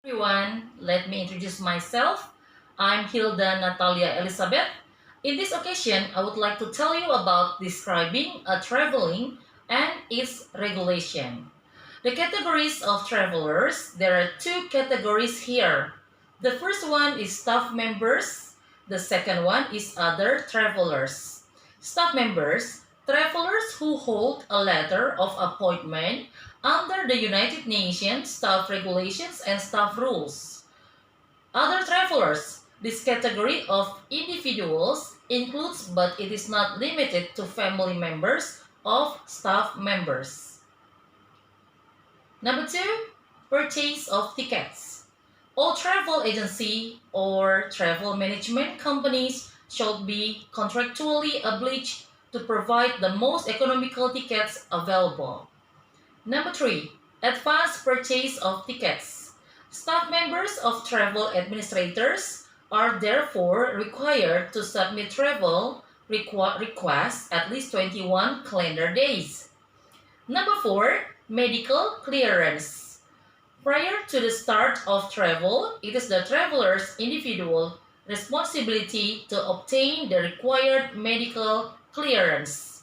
Everyone, let me introduce myself. I'm Hilda Natalia Elizabeth. In this occasion, I would like to tell you about describing a traveling and its regulation. The categories of travelers, there are two categories here. The first one is staff members. The second one is other travelers. Staff members, travelers who hold a letter of appointment under the United Nations Staff Regulations and Staff Rules. Other travelers, this category of individuals includes but it is not limited to family members of staff members. Number 2, purchase of tickets. All travel agency or travel management companies shall be contractually obliged to provide the most economical tickets available. Number 3, advance purchase of tickets. Staff members of travel administrators are therefore required to submit travel requests at least 21 calendar days. Number 4, medical clearance. Prior to the start of travel, it is the traveler's individual responsibility to obtain the required medical clearance.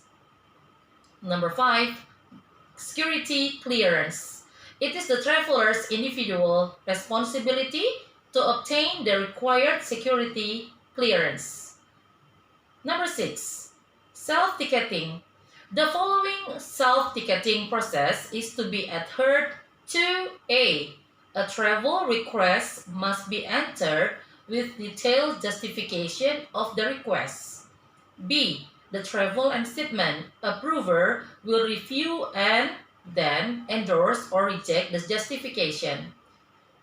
Number 5, security clearance. It is the traveler's individual responsibility to obtain the required security clearance. Number 6, self-ticketing. The following self-ticketing process is to be adhered to. A travel request must be entered with detailed justification of the request. B, the travel and shipment approver will review and then endorse or reject the justification.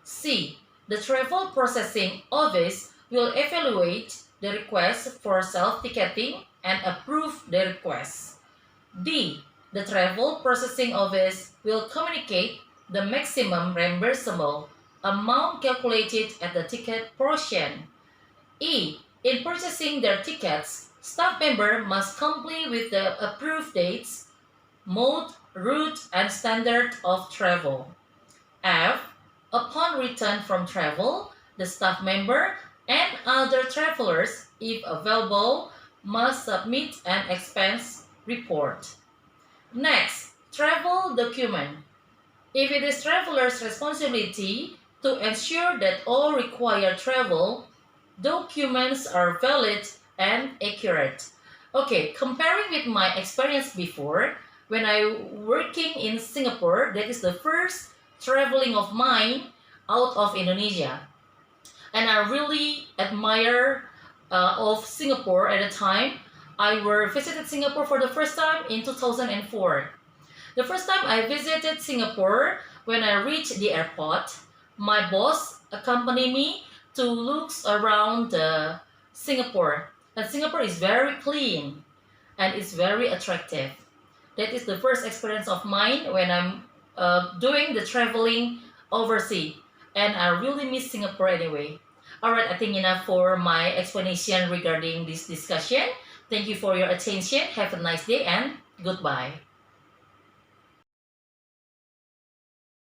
C, the travel processing office will evaluate the request for self-ticketing and approve the request. D, the travel processing office will communicate the maximum reimbursable amount calculated at the ticket portion. E, in purchasing their tickets, staff member must comply with the approved dates, mode, route, and standard of travel. F, upon return from travel, the staff member and other travelers, if available, must submit an expense report. Next, travel document. If it is traveler's responsibility to ensure that all required travel documents are valid and accurate. Okay, comparing with my experience before, when I working in Singapore, that is the first traveling of mine out of Indonesia. And I really admire of Singapore at the time. I visited Singapore for the first time in 2004. The first time I visited Singapore, when I reached the airport, my boss accompanied me to look around Singapore. And Singapore is very clean and it's very attractive. That is the first experience of mine when I'm doing the traveling overseas. And I really miss Singapore anyway. Alright, I think enough for my explanation regarding this discussion. Thank you for your attention. Have a nice day and goodbye.